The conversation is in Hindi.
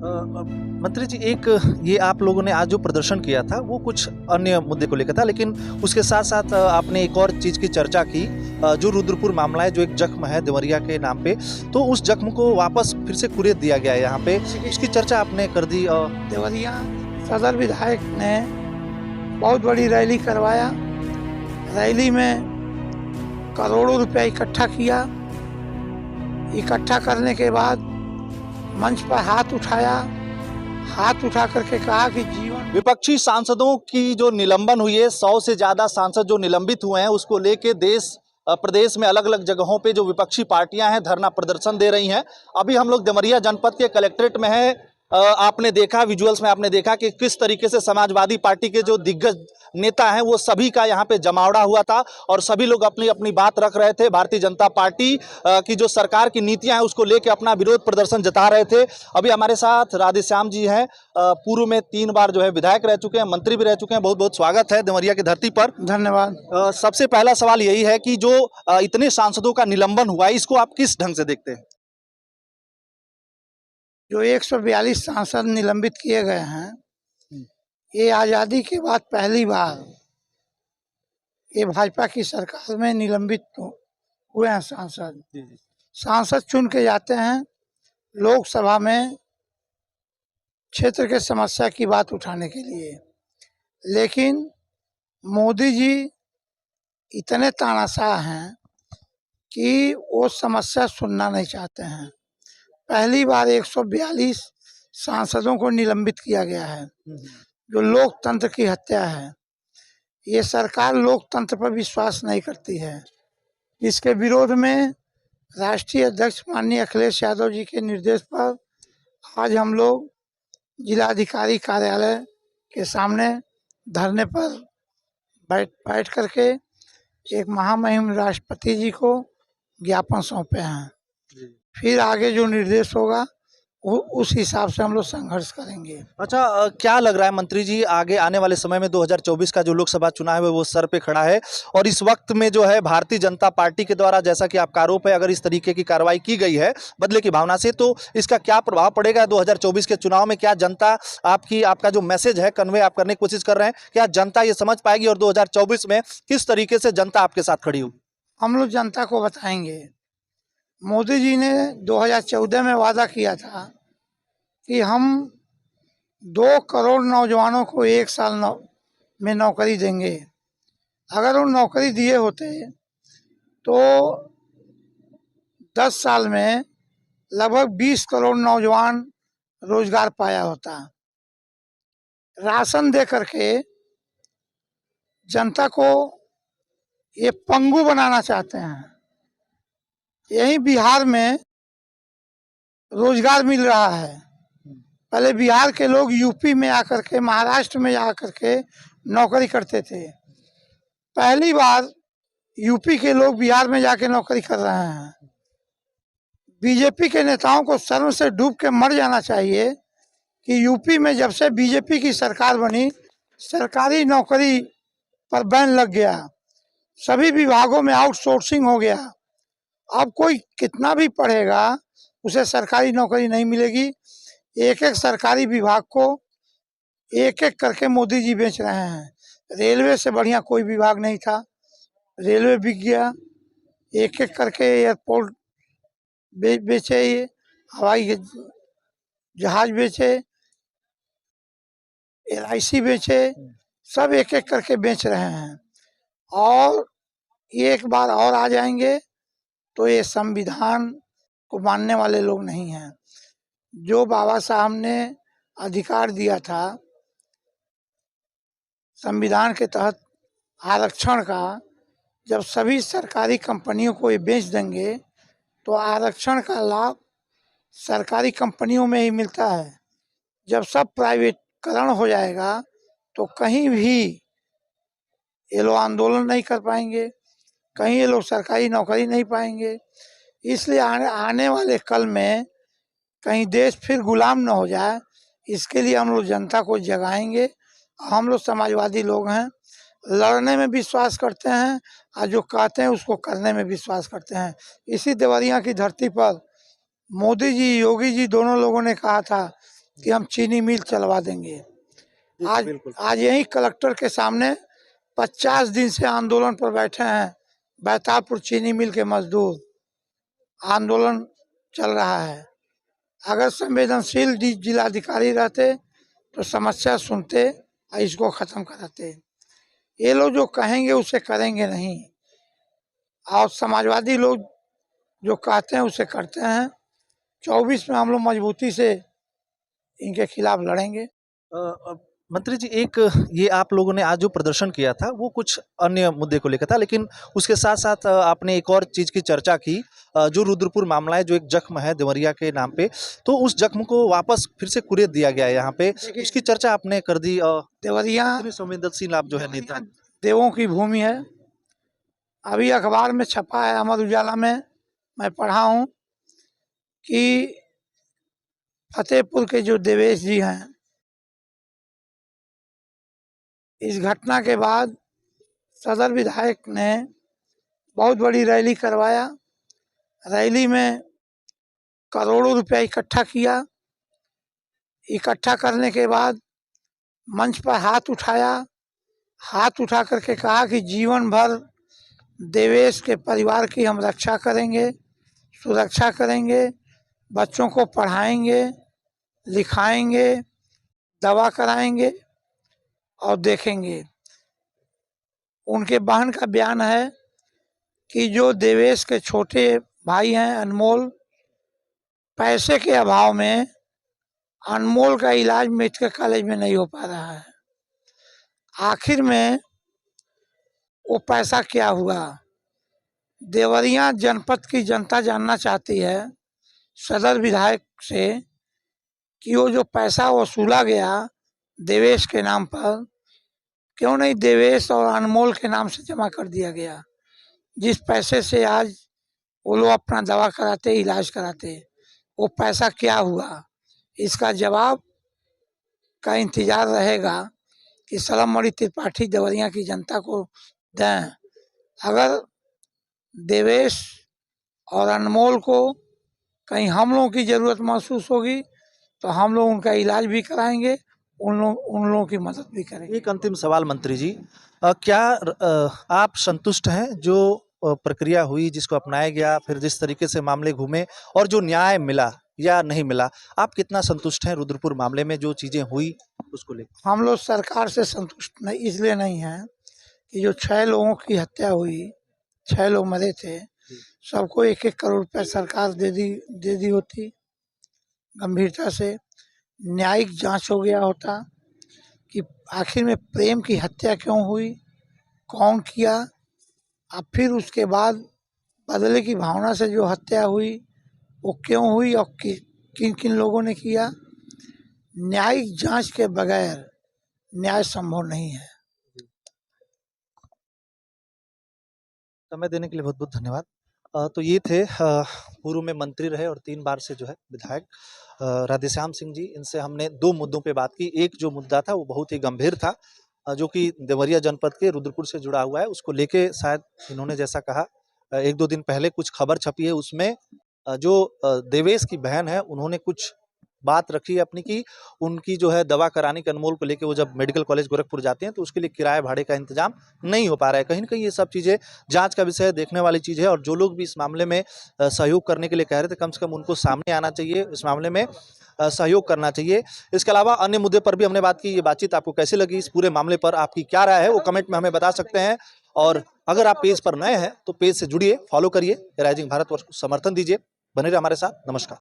मंत्री जी, एक ये आप लोगों ने आज जो प्रदर्शन किया था वो कुछ अन्य मुद्दे को लेकर था, लेकिन उसके साथ साथ आपने एक और चीज़ की चर्चा की, जो रुद्रपुर मामला है, जो एक जख्म है देवरिया के नाम पे, तो उस जख्म को वापस फिर से कुरेद दिया गया है यहाँ पे, उसकी चर्चा आपने कर दी। देवरिया सदर विधायक ने बहुत बड़ी रैली करवाया। रैली में करोड़ों रुपया इकट्ठा किया। इकट्ठा करने के बाद मंच पर हाथ उठाया। हाथ उठा करके कहा कि जीवन विपक्षी सांसदों की जो निलंबन हुई है, 100 से ज्यादा सांसद जो निलंबित हुए हैं, उसको लेके प्रदेश में अलग अलग जगहों पे जो विपक्षी पार्टियां हैं धरना प्रदर्शन दे रही हैं। अभी हम लोग देवरिया जनपद के कलेक्ट्रेट में हैं। आपने देखा, विजुअल्स में आपने देखा कि किस तरीके से समाजवादी पार्टी के जो दिग्गज नेता हैं वो सभी का यहाँ पे जमावड़ा हुआ था और सभी लोग अपनी अपनी बात रख रहे थे। भारतीय जनता पार्टी की जो सरकार की नीतियां हैं उसको लेकर अपना विरोध प्रदर्शन जता रहे थे। अभी हमारे साथ राधेश्याम जी हैं, पूर्व में 3 बार जो है विधायक रह चुके हैं, मंत्री भी रह चुके हैं। बहुत बहुत स्वागत है देवरिया की धरती पर। धन्यवाद। सबसे पहला सवाल यही है कि जो इतने सांसदों का निलंबन हुआ है, इसको आप किस ढंग से देखते हैं? जो 142 सांसद निलंबित किए गए हैं, ये आज़ादी के बाद पहली बार ये भाजपा की सरकार में निलंबित हुए हैं सांसद। सांसद चुन के जाते हैं लोकसभा में क्षेत्र के समस्या की बात उठाने के लिए, लेकिन मोदी जी इतने तानाशाह हैं कि वो समस्या सुनना नहीं चाहते हैं। पहली बार 142 सांसदों को निलंबित किया गया है, जो लोकतंत्र की हत्या है। ये सरकार लोकतंत्र पर विश्वास नहीं करती है। इसके विरोध में राष्ट्रीय अध्यक्ष माननीय अखिलेश यादव जी के निर्देश पर आज हम लोग जिलाधिकारी कार्यालय के सामने धरने पर बैठ करके एक महामहिम राष्ट्रपति जी को ज्ञापन सौंपे हैं। फिर आगे जो निर्देश होगा उस हिसाब से हम लोग संघर्ष करेंगे। अच्छा, क्या लग रहा है मंत्री जी, आगे आने वाले समय में 2024 का जो लोकसभा चुनाव है वो सर पे खड़ा है और इस वक्त में जो है भारतीय जनता पार्टी के द्वारा, जैसा कि आपका आरोप है, अगर इस तरीके की कार्रवाई की गई है बदले की भावना से, तो इसका क्या प्रभाव पड़ेगा 2024 के चुनाव में? क्या जनता आपका जो मैसेज है कन्वे आप करने की कोशिश कर रहे हैं, क्या जनता ये समझ पाएगी और 2024 में किस तरीके से जनता आपके साथ खड़ी होगी? हम लोग जनता को बताएंगे। मोदी जी ने 2014 में वादा किया था कि हम 2 करोड़ नौजवानों को 1 साल में नौकरी देंगे। अगर वो नौकरी दिए होते तो 10 साल में लगभग 20 करोड़ नौजवान रोजगार पाया होता। राशन दे करके जनता को ये पंगु बनाना चाहते हैं। यही बिहार में रोजगार मिल रहा है। पहले बिहार के लोग यूपी में आकर के, महाराष्ट्र में आकर के नौकरी करते थे। पहली बार यूपी के लोग बिहार में जाके नौकरी कर रहे हैं। बीजेपी के नेताओं को शर्म से डूब के मर जाना चाहिए कि यूपी में जब से बीजेपी की सरकार बनी, सरकारी नौकरी पर बैन लग गया। सभी विभागों में आउटसोर्सिंग हो गया। अब कोई कितना भी पढ़ेगा उसे सरकारी नौकरी नहीं मिलेगी। एक एक सरकारी विभाग को एक एक करके मोदी जी बेच रहे हैं। रेलवे से बढ़िया कोई विभाग नहीं था, रेलवे बिक गया। एक एक करके एयरपोर्ट बेचे, हवाई जहाज बेचे, LIC बेचे, सब एक एक करके बेच रहे हैं। और एक बार और आ जाएंगे तो ये संविधान को मानने वाले लोग नहीं हैं। जो बाबा साहब ने अधिकार दिया था संविधान के तहत आरक्षण का, जब सभी सरकारी कंपनियों को ये बेच देंगे तो आरक्षण का लाभ सरकारी कंपनियों में ही मिलता है। जब सब प्राइवेटकरण हो जाएगा तो कहीं भी ये लोग आंदोलन नहीं कर पाएंगे, कहीं ये लोग सरकारी नौकरी नहीं पाएंगे। इसलिए आने वाले कल में कहीं देश फिर गुलाम न हो जाए, इसके लिए हम लोग जनता को जगाएंगे। हम लोग समाजवादी लोग हैं, लड़ने में विश्वास करते हैं और जो कहते हैं उसको करने में विश्वास करते हैं। इसी देवरिया की धरती पर मोदी जी, योगी जी दोनों लोगों ने कहा था कि हम चीनी मिल चलवा देंगे। आज बिल्कुल। आज यही कलेक्टर के सामने 50 दिन से आंदोलन पर बैठे हैं बैतालपुर चीनी मिल के मजदूर। आंदोलन चल रहा है। अगर संवेदनशील जिलाधिकारी रहते तो समस्या सुनते और इसको खत्म कराते। ये लोग जो कहेंगे उसे करेंगे नहीं, और समाजवादी लोग जो कहते हैं उसे करते हैं। 24 में हम लोग मजबूती से इनके खिलाफ लड़ेंगे। मंत्री जी, एक ये आप लोगों ने आज जो प्रदर्शन किया था वो कुछ अन्य मुद्दे को लेकर था, लेकिन उसके साथ साथ आपने एक और चीज की चर्चा की, जो रुद्रपुर मामला है, जो एक जख्म है देवरिया के नाम पे, तो उस जख्म को वापस फिर से कुरेद दिया गया है यहाँ पे, उसकी चर्चा आपने कर दी। देवरिया इतने संवेदनशील आप जो है नेता। देवों की भूमि है। अभी अखबार में छपा है, अमर उजाला में मैं पढ़ा हूँ कि फतेहपुर के जो देवेश जी हैं, इस घटना के बाद सदर विधायक ने बहुत बड़ी रैली करवाया। रैली में करोड़ों रुपया इकट्ठा किया। इकट्ठा करने के बाद मंच पर हाथ उठाया। हाथ उठा करके कहा कि जीवन भर देवेश के परिवार की हम रक्षा करेंगे, सुरक्षा करेंगे, बच्चों को पढ़ाएंगे, लिखाएंगे, दवा कराएंगे और देखेंगे। उनके बहन का बयान है कि जो देवेश के छोटे भाई हैं अनमोल, पैसे के अभाव में अनमोल का इलाज मेडिकल कॉलेज में नहीं हो पा रहा है। आखिर में वो पैसा क्या हुआ? देवरिया जनपद की जनता जानना चाहती है सदर विधायक से कि वो जो पैसा वसूला गया देवेश के नाम पर, क्यों नहीं देवेश और अनमोल के नाम से जमा कर दिया गया, जिस पैसे से आज वो लोग अपना दवा कराते, इलाज कराते। वो पैसा क्या हुआ? इसका जवाब का इंतजार रहेगा कि सलममणि त्रिपाठी देवरिया की जनता को दें। अगर देवेश और अनमोल को कहीं हम लोगों की ज़रूरत महसूस होगी तो हम लोग उनका इलाज भी कराएंगे, उन लोगों की मदद भी करेंगे। एक अंतिम सवाल मंत्री जी, क्या आप संतुष्ट हैं जो प्रक्रिया हुई, जिसको अपनाया गया, फिर जिस तरीके से मामले घूमे और जो न्याय मिला या नहीं मिला, आप कितना संतुष्ट हैं रुद्रपुर मामले में जो चीजें हुई उसको लेकर? हम लोग सरकार से संतुष्ट नहीं इसलिए नहीं हैं कि जो 6 लोगों की हत्या हुई, 6 लोग मरे थे, सबको 1-1 करोड़ रुपया सरकार दे दी होती गंभीरता से, न्यायिक जांच हो गया होता कि आखिर में प्रेम की हत्या क्यों हुई, कौन किया, अब फिर उसके बाद बदले की भावना से जो हत्या हुई वो क्यों हुई और किन किन लोगों ने किया। न्यायिक जांच के बगैर न्याय संभव नहीं है। समय देने के लिए बहुत बहुत धन्यवाद। तो ये थे पूर्व में मंत्री रहे और 3 बार से जो है विधायक राधेश्याम सिंह जी। इनसे हमने 2 मुद्दों पे बात की। एक जो मुद्दा था वो बहुत ही गंभीर था, जो कि देवरिया जनपद के रुद्रपुर से जुड़ा हुआ है। उसको लेके शायद इन्होंने जैसा कहा 1-2 दिन पहले कुछ खबर छपी है, उसमें जो देवेश की बहन है उन्होंने कुछ बात रखी है अपनी की उनकी जो है दवा कराने के अनमोल को लेके वो जब मेडिकल कॉलेज गोरखपुर जाते हैं तो उसके लिए किराए भाड़े का इंतजाम नहीं हो पा रहा है। कहीं ना कहीं ये सब चीज़ें जांच का विषय है, देखने वाली चीज़ है। और जो लोग भी इस मामले में सहयोग करने के लिए कह रहे थे, कम से कम उनको सामने आना चाहिए, इस मामले में सहयोग करना चाहिए। इसके अलावा अन्य मुद्दे पर भी हमने बात की। ये बातचीत आपको कैसी लगी, इस पूरे मामले पर आपकी क्या राय है, वो कमेंट में हमें बता सकते हैं। और अगर आप पेज पर नए हैं तो पेज से जुड़िए, फॉलो करिए, राइजिंग भारतवर्ष को समर्थन दीजिए। बने रहिए हमारे साथ। नमस्कार।